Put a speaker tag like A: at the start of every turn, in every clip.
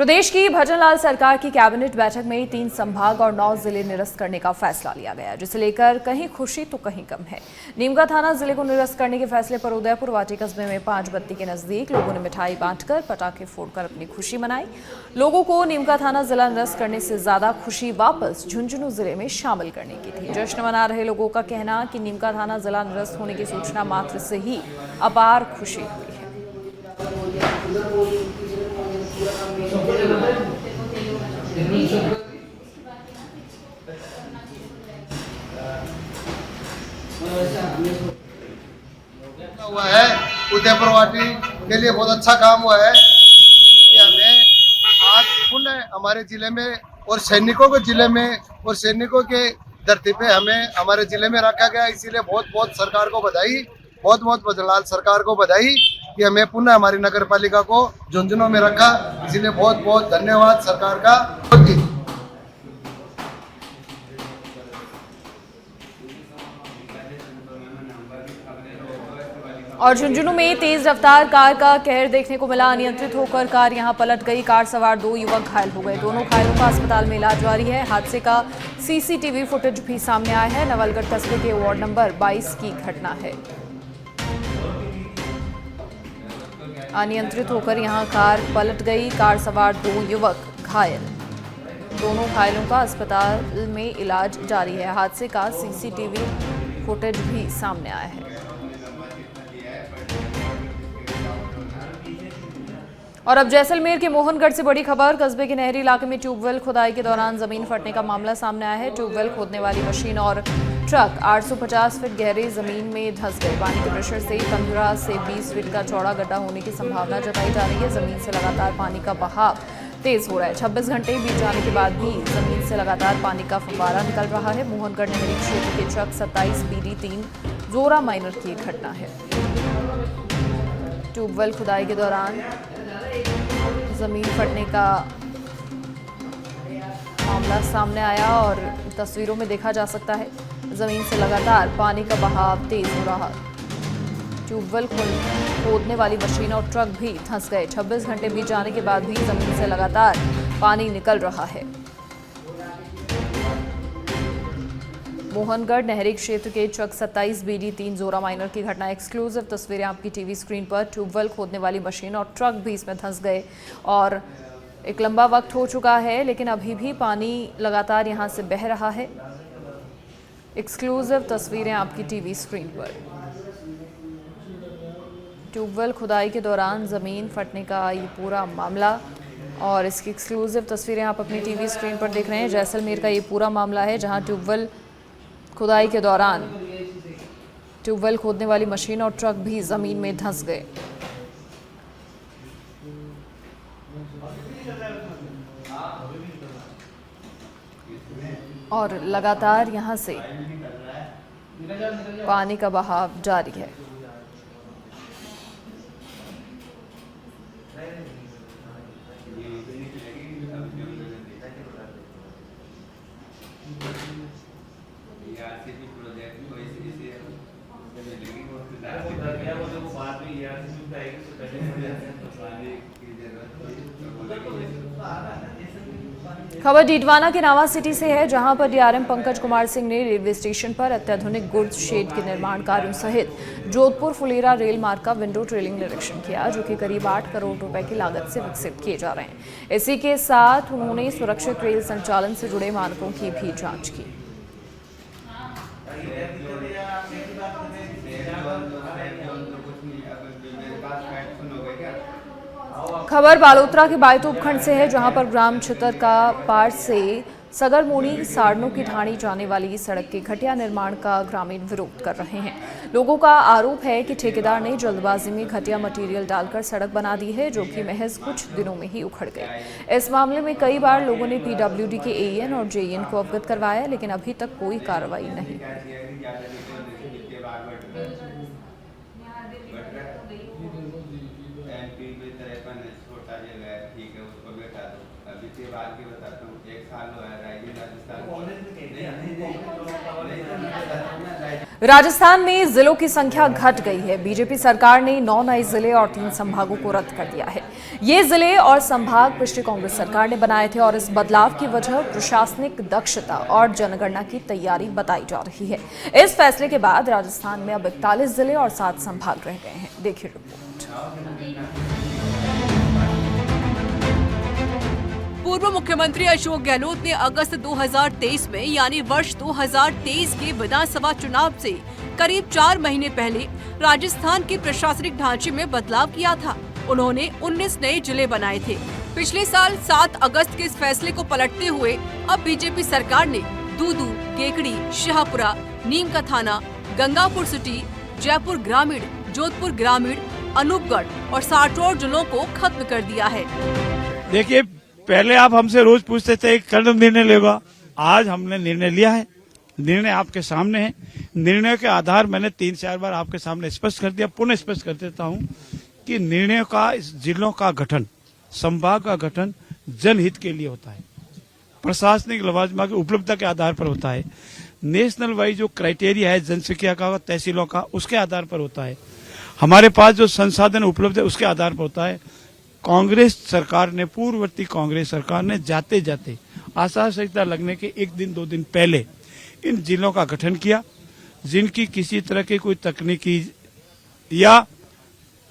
A: प्रदेश की भजनलाल सरकार की कैबिनेट बैठक में 3 संभाग और 9 जिले निरस्त करने का फैसला लिया गया, जिसे लेकर कहीं खुशी तो कहीं गम है। नीमका थाना जिले को निरस्त करने के फैसले पर उदयपुर वाटी कस्बे में 5 बत्ती के नजदीक लोगों ने मिठाई बांटकर पटाखे फोड़कर अपनी खुशी मनाई। लोगों को नीमका थाना जिला निरस्त करने से ज्यादा खुशी वापस झुंझुनू जिले में शामिल करने की थी। जश्न मना रहे लोगों का कहना कि नीमका थाना जिला निरस्त होने की सूचना मात्र से ही अपार खुशी हुई है।
B: हुआ है उदयपुर वाटी के लिए बहुत अच्छा काम हुआ है कि हमें आज पुनः हमारे जिले में और सैनिकों के जिले में और सैनिकों के धरती पे हमें हमारे जिले में रखा गया। इसीलिए बहुत बहुत सरकार को बधाई, बहुत बहुत भजनलाल सरकार को बधाई कि हमें पुनः हमारी नगर पालिका को झुंझुनू में रखा। इसीलिए बहुत बहुत धन्यवाद सरकार का।
A: और झुंझुनू में तेज रफ्तार कार का कहर देखने को मिला। अनियंत्रित होकर कार यहां पलट गई। कार सवार 2 युवक घायल हो गए। दोनों घायलों का अस्पताल में इलाज जारी है। हादसे का सीसीटीवी फुटेज भी सामने आया है। नवलगढ़ कस्बे के वार्ड नंबर 22 की घटना है। अनियंत्रित होकर यहां कार पलट गई। कार सवार 2 युवक घायल। दोनों घायलों का अस्पताल में इलाज जारी है। हादसे का सीसीटीवी फुटेज भी सामने आया है। और अब जैसलमेर के मोहनगढ़ से बड़ी खबर। कस्बे के नहरी इलाके में ट्यूबवेल खुदाई के दौरान जमीन फटने का मामला सामने आया है। ट्यूबवेल खोदने वाली मशीन और ट्रक 850 फीट गहरे जमीन में धंस गए। पानी के प्रेशर से 15 से 20 फीट का चौड़ा गड्ढा होने की संभावना जताई जा रही है। जमीन से लगातार पानी का बहाव तेज हो रहा है। 26 घंटे बीत जाने के बाद भी जमीन से लगातार पानी का फव्वारा निकल रहा है। मोहनगढ़ नहरी क्षेत्र के ट्रक 27 BD3 जोरा माइनर की घटना है। ट्यूबवेल खुदाई के दौरान जमीन फटने का मामला सामने आया और तस्वीरों में देखा जा सकता है जमीन से लगातार पानी का बहाव तेज हो रहा। ट्यूबवेल खोदने वाली मशीन और ट्रक भी धंस गए। 26 घंटे बीत जाने के बाद भी जमीन से लगातार पानी निकल रहा है। मोहनगढ़ नहरी क्षेत्र के ट्रक 27 BD3 जोरा माइनर की घटना। एक्सक्लूसिव तस्वीरें आपकी टीवी स्क्रीन पर। ट्यूबवेल खोदने वाली मशीन और ट्रक भी इसमें धंस गए और एक लंबा वक्त हो चुका है, लेकिन अभी भी पानी लगातार यहां से बह रहा है। एक्सक्लूसिव तस्वीरें आपकी टीवी स्क्रीन पर। ट्यूबवेल खुदाई के दौरान जमीन फटने का ये पूरा मामला और इसकी एक्सक्लूसिव तस्वीरें आप अपनी टीवी स्क्रीन पर देख रहे हैं। जैसलमेर का ये पूरा मामला है, जहां ट्यूबवेल खुदाई के दौरान ट्यूबवेल खोदने वाली मशीन और ट्रक भी जमीन में धंस गए। और लगातार यहां से पानी का बहाव जारी है। खबर डीडवाना के नावा सिटी से है, जहां पर डीआरएम पंकज कुमार सिंह ने रेलवे स्टेशन पर अत्याधुनिक गुड्स शेड के निर्माण कार्यों सहित जोधपुर फुलेरा रेल मार्ग का विंडो ड्रिलिंग निरीक्षण किया, जो कि करीब 8 करोड़ रुपए की लागत से विकसित किए जा रहे हैं। इसी के साथ उन्होंने सुरक्षित रेल संचालन से जुड़े मानकों की भी जांच की। खबर बालोतरा के बायतू उपखंड से है, जहां पर ग्राम छितर का पार से सगरमोनी साड़नों की ढाणी जाने वाली सड़क के घटिया निर्माण का ग्रामीण विरोध कर रहे हैं। लोगों का आरोप है कि ठेकेदार ने जल्दबाजी में घटिया मटेरियल डालकर सड़क बना दी है, जो कि महज कुछ दिनों में ही उखड़ गई। इस मामले में कई बार लोगों ने PWD के AEN और JEN को अवगत करवाया, लेकिन अभी तक कोई कार्रवाई नहीं हुई। राजस्थान में जिलों की संख्या घट गई है। बीजेपी सरकार ने 9 नए जिले और 3 संभागों को रद्द कर दिया है। ये जिले और संभाग पिछली कांग्रेस सरकार ने बनाए थे और इस बदलाव की वजह प्रशासनिक दक्षता और जनगणना की तैयारी बताई जा रही है। इस फैसले के बाद राजस्थान में अब 41 जिले और 7 संभाग रह गए हैं। देखिए रिपोर्ट।
C: पूर्व मुख्यमंत्री अशोक गहलोत ने अगस्त 2023 में यानी वर्ष 2023 के विधानसभा चुनाव से करीब 4 महीने पहले राजस्थान के प्रशासनिक ढांचे में बदलाव किया था। उन्होंने 19 नए जिले बनाए थे। पिछले साल 7 अगस्त के इस फैसले को पलटते हुए अब बीजेपी सरकार ने दूदू, केकड़ी, शाहपुरा, नीम का थाना, गंगापुर सिटी, जयपुर ग्रामीण, जोधपुर ग्रामीण, अनूपगढ़ और सारचौड़ जिलों को खत्म कर दिया है।
D: देखिए, पहले आप हमसे रोज पूछते थे कल निर्णय लेगा। आज हमने निर्णय लिया है। निर्णय आपके सामने है। निर्णय के आधार मैंने 3-4 बार आपके सामने स्पष्ट कर दिया, पुनः स्पष्ट कर देता हूं कि निर्णयों का, इस जिलों का गठन, संभाग का गठन जनहित के लिए होता है, प्रशासनिक लवाजमा की उपलब्धता के आधार पर होता है, नेशनल वाइज जो क्राइटेरिया है जनसंख्या का, तहसीलों का, उसके आधार पर होता है, हमारे पास जो संसाधन उपलब्ध है उसके आधार पर होता है। कांग्रेस सरकार ने, पूर्ववर्ती कांग्रेस सरकार ने जाते जाते आचार संहिता लगने के 1 दिन 2 दिन पहले इन जिलों का गठन किया, जिनकी किसी तरह की कोई तकनीकी या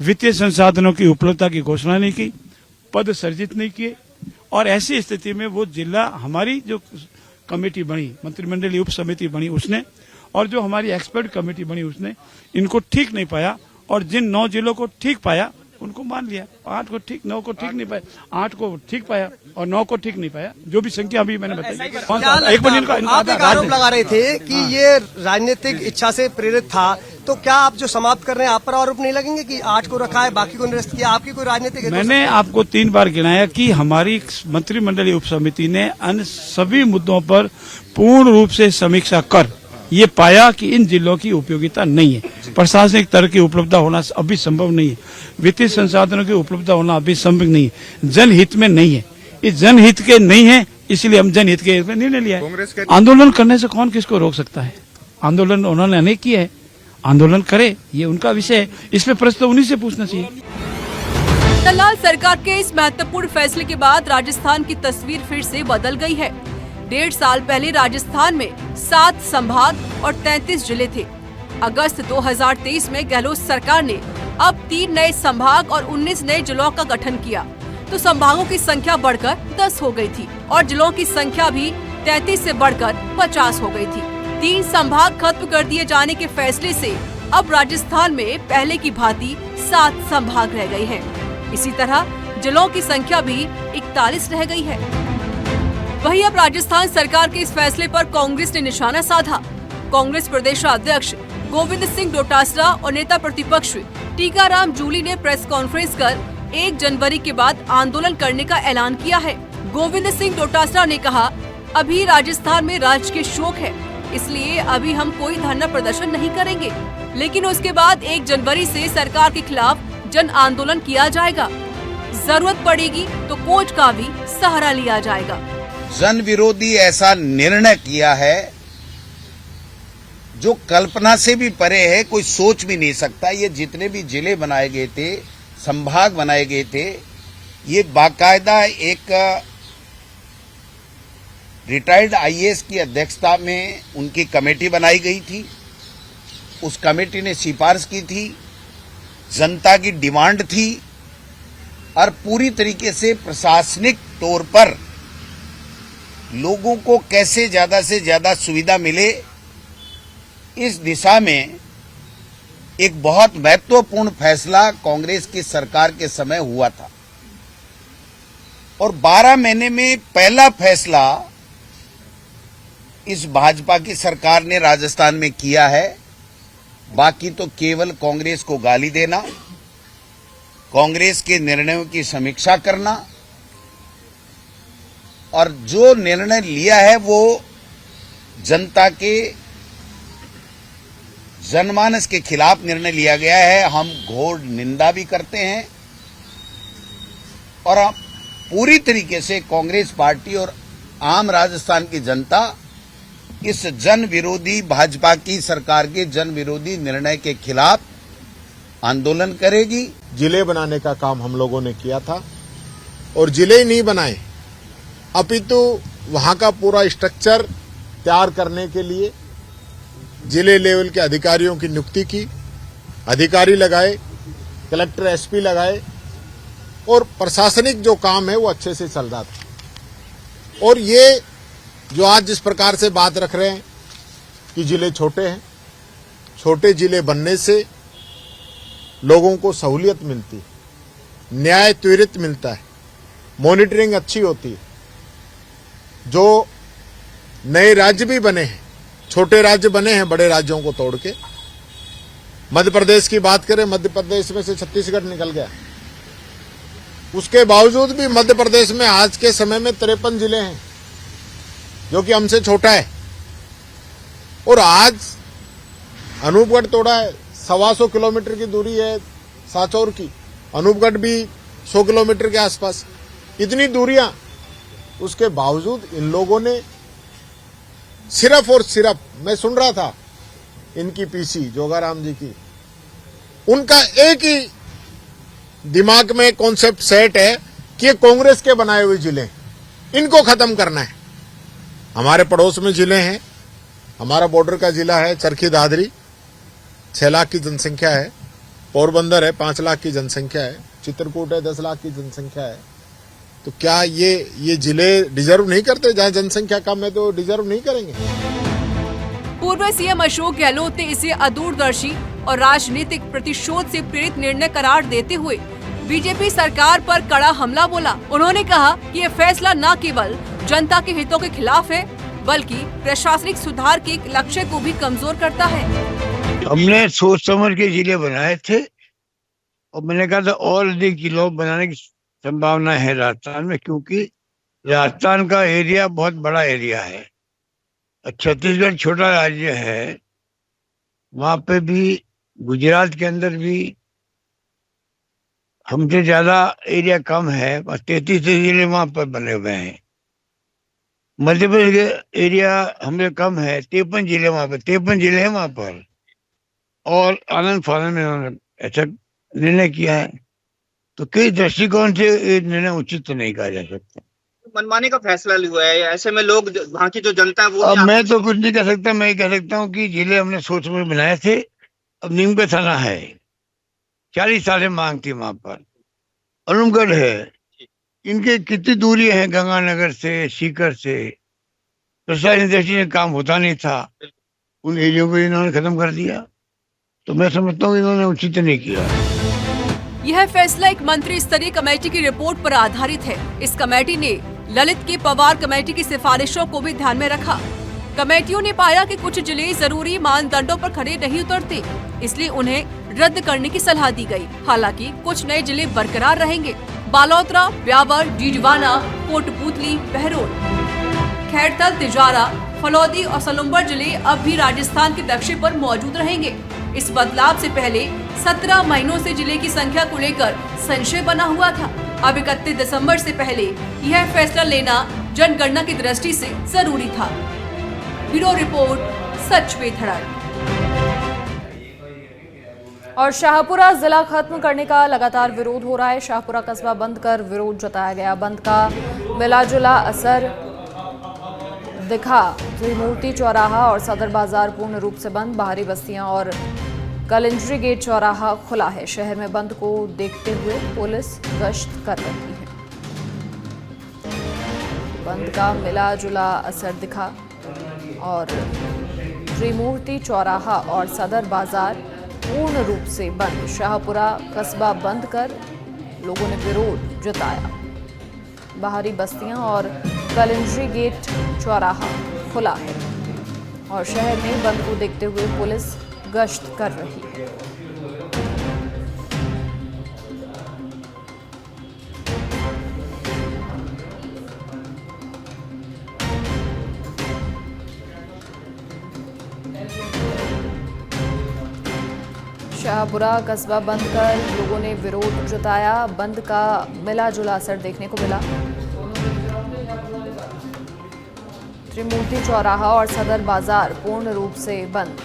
D: वित्तीय संसाधनों की उपलब्धता की घोषणा नहीं की, पद सर्जित नहीं किए। और ऐसी स्थिति में वो जिला, हमारी जो कमेटी बनी, मंत्रिमंडलीय उप समिति बनी उसने, और जो हमारी एक्सपर्ट कमेटी बनी उसने इनको ठीक नहीं पाया, और जिन 9 जिलों को ठीक पाया उनको मान लिया। 8 को ठीक, 9 को ठीक नहीं पाया, 8 को ठीक पाया और 9 को ठीक नहीं पाया। जो भी संख्या अभी मैंने बताई।
E: एक आरोप लगा रहे थे कि ये राजनीतिक इच्छा से प्रेरित था, तो क्या आप जो समाप्त कर रहे हैं आप पर आरोप नहीं लगेंगे कि 8 को रखा है, बाकी को निरस्त किया? आपकी कोई राजनीतिक?
D: मैंने आपको 3 बार गिनाया कि हमारी मंत्रिमंडलीय उप समिति ने अन्य सभी मुद्दों पर पूर्ण रूप से समीक्षा कर ये पाया कि इन जिलों की उपयोगिता नहीं है, प्रशासनिक स्तर की उपलब्धता होना अभी संभव नहीं है, वित्तीय संसाधनों की उपलब्धता होना अभी संभव नहीं है, जनहित में नहीं है। इस जनहित के नहीं है, इसलिए हम जनहित के निर्णय लिया है। आंदोलन करने से कौन किसको रोक सकता है? आंदोलन उन्होंने अनेक किए है, आंदोलन करे, ये उनका विषय है। इसमें प्रश्न उन्हीं से पूछना चाहिए।
C: तल्लाल सरकार के इस महत्वपूर्ण फैसले के बाद राजस्थान की तस्वीर फिर से बदल गई है। 1.5 साल पहले राजस्थान में 7 संभाग और 33 जिले थे। अगस्त 2023 में गहलोत सरकार ने अब 3 नए संभाग और 19 नए जिलों का गठन किया, तो संभागों की संख्या बढ़कर 10 हो गई थी और जिलों की संख्या भी 33 से बढ़कर 50 हो गई थी। 3 संभाग खत्म कर दिए जाने के फैसले से अब राजस्थान में पहले की भांति 7 संभाग रह गए हैं। इसी तरह जिलों की संख्या भी 41 रह गई है। वहीं अब राजस्थान सरकार के इस फैसले पर कांग्रेस ने निशाना साधा। कांग्रेस प्रदेशाध्यक्ष गोविंद सिंह डोटासरा और नेता प्रतिपक्ष टीकाराम जूली ने प्रेस कॉन्फ्रेंस कर 1 जनवरी के बाद आंदोलन करने का ऐलान किया है। गोविंद सिंह डोटासरा ने कहा, अभी राजस्थान में राजकीय शोक है, इसलिए अभी हम कोई धरना प्रदर्शन नहीं करेंगे, लेकिन उसके बाद 1 जनवरी से सरकार के खिलाफ जन आंदोलन किया जाएगा। जरूरत पड़ेगी तो कोर्ट का भी सहारा लिया जाएगा।
F: जन विरोधी ऐसा निर्णय किया है जो कल्पना से भी परे है, कोई सोच भी नहीं सकता। ये जितने भी जिले बनाए गए थे, संभाग बनाए गए थे, ये बाकायदा एक रिटायर्ड आईएएस की अध्यक्षता में उनकी कमेटी बनाई गई थी। उस कमेटी ने सिफारिश की थी, जनता की डिमांड थी और पूरी तरीके से प्रशासनिक तौर पर लोगों को कैसे ज्यादा से ज्यादा सुविधा मिले, इस दिशा में एक बहुत महत्वपूर्ण फैसला कांग्रेस की सरकार के समय हुआ था। और 12 महीने में पहला फैसला इस भाजपा की सरकार ने राजस्थान में किया है। बाकी तो केवल कांग्रेस को गाली देना, कांग्रेस के निर्णयों की समीक्षा करना, और जो निर्णय लिया है वो जनता के, जनमानस के खिलाफ निर्णय लिया गया है। हम घोर निंदा भी करते हैं और पूरी तरीके से कांग्रेस पार्टी और आम राजस्थान की जनता इस जन विरोधी भाजपा की सरकार के जन विरोधी निर्णय के खिलाफ आंदोलन करेगी।
G: जिले बनाने का काम हम लोगों ने किया था और जिले ही नहीं बनाए, अपितु वहां का पूरा स्ट्रक्चर तैयार करने के लिए जिले लेवल के अधिकारियों की नियुक्ति की, अधिकारी लगाए, कलेक्टर एसपी लगाए और प्रशासनिक जो काम है वो अच्छे से चल रहा था। और ये जो आज जिस प्रकार से बात रख रहे हैं कि जिले छोटे हैं, छोटे जिले बनने से लोगों को सहूलियत मिलती है, न्याय त्वरित मिलता है, मॉनिटरिंग अच्छी होती है। जो नए राज्य भी बने हैं, छोटे राज्य बने हैं बड़े राज्यों को तोड़ के, मध्य प्रदेश की बात करें, मध्य प्रदेश में से छत्तीसगढ़ निकल गया, उसके बावजूद भी मध्य प्रदेश में आज के समय में 53 जिले हैं, जो कि हमसे छोटा है। और आज अनूपगढ़ तोड़ा है, 125 किलोमीटर की दूरी है साचौर की, अनूपगढ़ भी 100 किलोमीटर के आसपास, इतनी दूरियां, उसके बावजूद इन लोगों ने सिर्फ और सिर्फ, मैं सुन रहा था इनकी पीसी जोगाराम जी की, उनका एक ही दिमाग में कॉन्सेप्ट सेट है कि ये कांग्रेस के बनाए हुए जिले, इनको खत्म करना है। हमारे पड़ोस में जिले हैं, हमारा बॉर्डर का जिला है चरखी दादरी, 6 लाख की जनसंख्या है, पोरबंदर है 5 लाख की जनसंख्या है, चित्रकूट है 10 लाख की जनसंख्या है। तो क्या ये जिले डिजर्व नहीं करते? जहां जनसंख्या कम है तो डिजर्व नहीं करेंगे?
C: पूर्व सीएम अशोक गहलोत ने इसे अदूरदर्शी और राजनीतिक प्रतिशोध से प्रेरित निर्णय करार देते हुए बीजेपी सरकार पर कड़ा हमला बोला। उन्होंने कहा कि ये फैसला न केवल जनता के हितों के खिलाफ है, बल्कि प्रशासनिक सुधार के लक्ष्य को भी कमजोर करता है।
H: हमने सोच समझ के जिले बनाए थे और मैंने कहा था और अधिक जिलों बनाने की संभावना है राजस्थान में, क्योंकि राजस्थान का एरिया बहुत बड़ा एरिया है। छत्तीसगढ़ छोटा राज्य है, वहां पे भी गुजरात के अंदर भी हमसे ज्यादा एरिया कम है, 33 जिले वहां पर बने हुए हैं। मध्य प्रदेश के एरिया हमसे कम है, 53 जिले वहां पर, 53 जिले हैं वहां पर, और आनंद फानंद में उन्होंने ऐसा निर्णय किया है। तो किस दृष्टिकोण से ये निर्णय उचित तो नहीं कहा जा सकता।
I: मनमाने का फैसला हुआ है, ऐसे में लोग, वहाँ की जो जनता है वो,
H: अब मैं तो कुछ नहीं कह सकता। मैं कह सकता हूँ कि जिले हमने सोच समझ बनाए थे। अब नीमका थाना है, 40 साल से मांग थी वहां पर। अनूपगढ़ है, इनके कितनी दूरी है गंगानगर से, सीकर से, प्रशासनिक दृष्टि से काम होता नहीं था, उन एरियो को इन्होंने खत्म कर दिया। तो मैं समझता हूँ इन्होंने उचित नहीं किया।
C: यह फैसला एक मंत्री स्तरीय कमेटी की रिपोर्ट पर आधारित है। इस कमेटी ने ललित के पवार कमेटी की सिफारिशों को भी ध्यान में रखा। कमेटियों ने पाया कि कुछ जिले जरूरी मानदंडों पर खड़े नहीं उतरते, इसलिए उन्हें रद्द करने की सलाह दी गई। हालांकि कुछ नए जिले बरकरार रहेंगे। बालोतरा, ब्यावर, डीडवाना, कोटपूतली, बहरोड, खैरथल, तिजारा, फलौदी और सलुम्बर जिले अब भी राजस्थान के नक्शे पर मौजूद रहेंगे। इस बदलाव से पहले 17 महीनों से जिले की संख्या को लेकर संशय बना हुआ था। अब 31 दिसंबर से पहले यह फैसला लेना जनगणना की दृष्टि से जरूरी था। ब्यूरो रिपोर्ट, सच पे धड़क।
A: और शाहपुरा जिला खत्म करने का लगातार विरोध हो रहा है। शाहपुरा कस्बा बंद कर विरोध जताया गया। बंद का मिलाजुला असर दिखा। त्रिमूर्ति चौराहा और सदर बाजार पूर्ण रूप से बंद। बाहरी बस्तियां और कलिंद्री गेट चौराहा खुला है। शहर में बंद को देखते हुए पुलिस गश्त कर रही है। बंद का मिला जुला असर दिखा और त्रिमूर्ति चौराहा और सदर बाजार पूर्ण रूप से बंद। शाहपुरा कस्बा बंद कर लोगों ने विरोध जताया। बाहरी बस्तियां और कलिंद्री गेट चौराहा खुला है और शहर में बंद को देखते हुए पुलिस गश्त कर रही है। शाहपुरा कस्बा बंद कर लोगों ने विरोध जताया। बंद का मिला जुला असर देखने को मिला। त्रिमूर्ति चौराहा और सदर बाजार पूर्ण रूप से बंद।